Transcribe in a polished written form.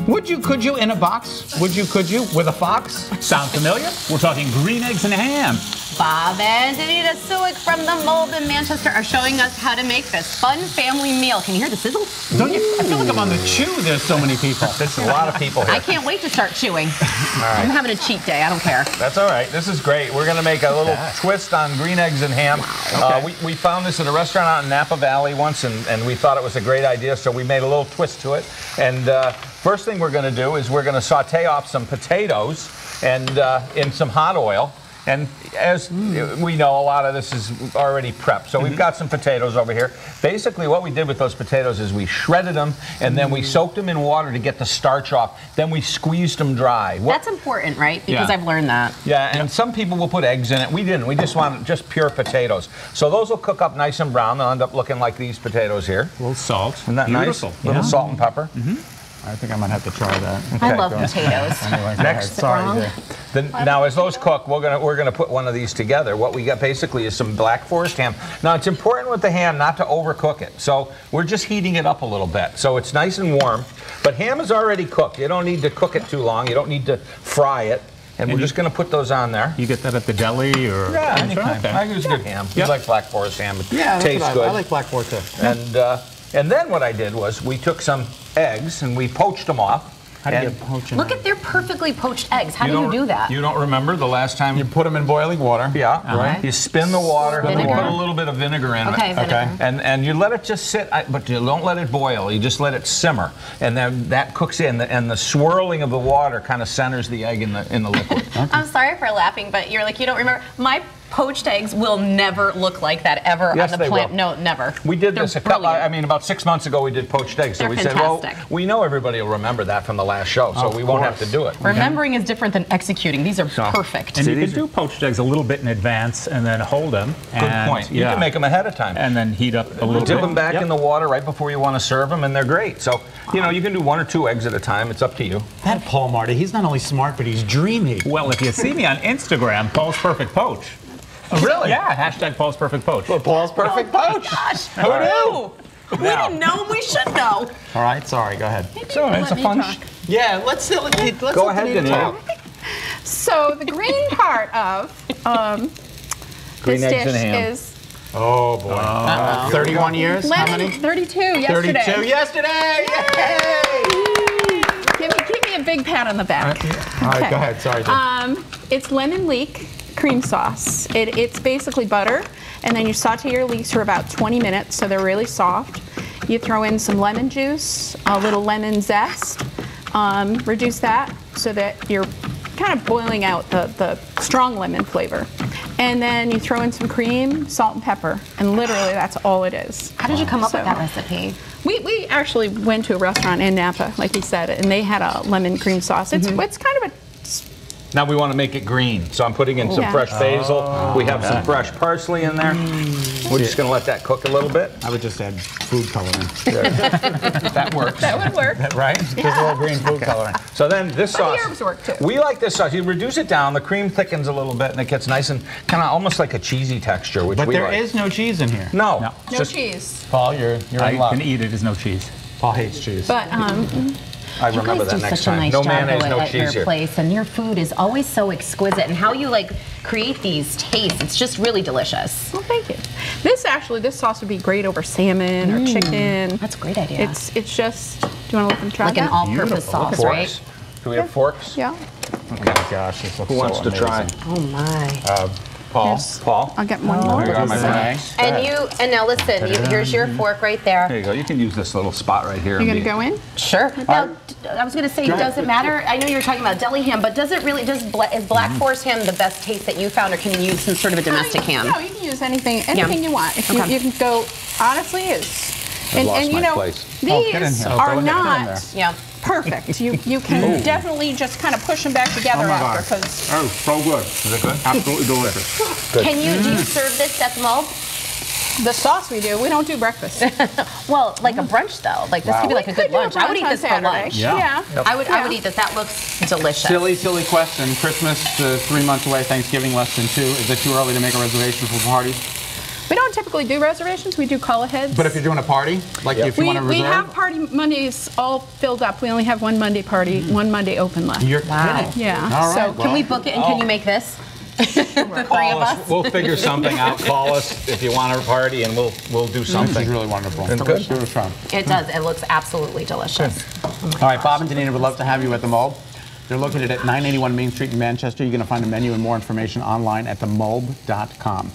Would you, could you, in a box? Would you, could you, with a fox? Sound familiar? We're talking green eggs and ham. Bob and Danita Suick from the Mold in Manchester are showing us how to make this fun family meal. Can you hear the sizzle? Don't you? I feel like I'm on the chew. There's so many people. There's a lot of people here. I can't wait to start chewing. All right. I'm having a cheat day. I don't care. That's all right. This is great. We're going to make a little twist on green eggs and ham. Wow. Okay. We found this at a restaurant out in Napa Valley once, and we thought it was a great idea, so we made a little twist to it. And first thing we're going to do is we're going to saute off some potatoes and in some hot oil. And as we know, a lot of this is already prepped. So we've got some potatoes over here. Basically, what we did with those potatoes is we shredded them, and then we soaked them in water to get the starch off. Then we squeezed them dry. That's important, right? Because I've learned that. Yeah, and some people will put eggs in it. We didn't. We just wanted just pure potatoes. So those will cook up nice and brown. They'll end up looking like these potatoes here. A little salt. Isn't that Beautiful. nice? Little salt and pepper. I think I might have to try that. I love potatoes. Anyway, Next. sorry. Now, as those cook, we're gonna put one of these together. What we got basically is some Black Forest ham. Now, it's important with the ham not to overcook it. So we're just heating it up a little bit. So it's nice and warm. But ham is already cooked. You don't need to cook it too long. You don't need to fry it. And we're just going to put those on there. You get that at the deli or? Yeah, anytime. Okay. I use good ham. You like Black Forest ham. It Yeah, tastes good. I like Black Forest too. And then what I did was we took some eggs and we poached them off. How do you poach an Look egg? at their perfectly poached eggs. How do you do that? You don't remember the last time You put them in boiling water. Yeah, Right. You spin the water, and Vinegar. put a little bit of vinegar in Okay, it. vinegar. And you let it just sit, but you don't let it boil. You just let it simmer, and then that cooks in, and the swirling of the water kind of centers the egg in the liquid. I'm sorry for laughing, but you're like, you don't remember. My poached eggs will never look like that ever Yes, on the they plant. will. No, never. We did They're this a couple. brilliant. I mean, about 6 months ago, we did poached eggs. So They're we said, well, fantastic. we know everybody will remember that from the last show, so we won't have to do it. Remembering is different than executing. These are perfect. And See, you can these are- do poached eggs a little bit in advance and then hold them. Good point. You can make them ahead of time. And then heat up a little bit. Dip them back Yep. in the water right before you want to serve them, and they're great. So, you know, you can do 1 or 2 eggs at a time. It's up to you. That Paul Marty, he's not only smart, but he's dreamy. Well, if you see me on Instagram, Paul's Perfect Poach. Oh, really? Yeah, hashtag Paul's Perfect Poach. Well, Paul's perfect poach. Gosh, Who knew? we didn't know. We should know. All right, sorry, go ahead. So it's a fun. Yeah, let's Go ahead, Danita. So the green part of Green this eggs dish and ham. is Oh, boy. 31 years? How lemon. many? 32 yesterday. 32 yesterday! Yay! Give me a big pat on the back. All right, Okay. go ahead. Sorry, Jim. It's lemon leek cream sauce. It's basically butter, and then you saute your leeks for about 20 minutes so they're really soft. You throw in some lemon juice, a little lemon zest, reduce that so that you're kind of boiling out the strong lemon flavor. And then you throw in some cream, salt, and pepper, and literally that's all it is. How did you come up So- with that recipe? We actually went to a restaurant in Napa, like he said, and they had a lemon cream sauce. It's kind of a Now we want to make it green, so I'm putting in some Yeah. fresh basil. We have some fresh parsley in there. We're just going to let that cook a little bit. I would just add food coloring. That works. that would work. Right? Just a little green food coloring. So then this sauce, herbs work too. we like this sauce. You reduce it down, the cream thickens a little bit, and it gets nice and kind of almost like a cheesy texture, which But we there like. is no cheese in here. No. No. it's No just- cheese. Paul, you're in I luck. can eat it. There's no cheese. Paul hates cheese. But I You remember guys that do next such a time. nice No job mayonnaise, though no at cheese your here. place, and your food is always so exquisite. And how you like create these tastes, it's just really delicious. well, thank you. This sauce would be great over salmon or chicken. That's a great idea. It's just. Do you want to let them try like an that? all-purpose sauce, Forks. right? Do we have forks? Yeah. Oh my gosh, this looks Who wants so to try? amazing. Oh my. Paul? Yes. Paul? I'll get one more. Here you go, my friend. And now listen, here's your fork right there. There you go. You can use this little spot right here. You're and gonna be- go in? Sure. Now, I was going to say, does it matter? I know you were talking about deli ham, but does it really? Is Black Forest ham the best taste that you found, or can you use some sort of a domestic ham? No, you can use anything you want. If Okay. you can go. Honestly, lost you my know place. these get in here. are Go ahead, not Yeah. perfect. You can definitely just kind of push them back together Oh my after God. because Oh, so good. Is it good? Absolutely delicious. Can you do you serve this at the mold? the sauce we do. We don't do breakfast. Well, like a brunch though. Like this could be like a good Could do lunch. I would eat brunch on this for Saturday. lunch. Yeah. I would Yeah. eat this. That looks delicious. Silly question. Christmas 3 months away, Thanksgiving less than 2. Is it too early to make a reservation for parties? We don't don't typically do reservations. We do call ahead. But if you're doing a party, like if you want to We reserve, have party Mondays all filled up. We only have one Monday party, one Monday open left. you're Wow. kidding. Yeah. All right. So can we book it and can you make this? The three of us? We'll figure something out. Call us if you want a party, and we'll do This something. is really wonderful. It's good. Give it a try. It does. It looks absolutely delicious. All right, Bob and Danita would love to have you at the Mulb. They're located at 981 Main Street in Manchester. You're going to find a menu and more information online at themulb.com.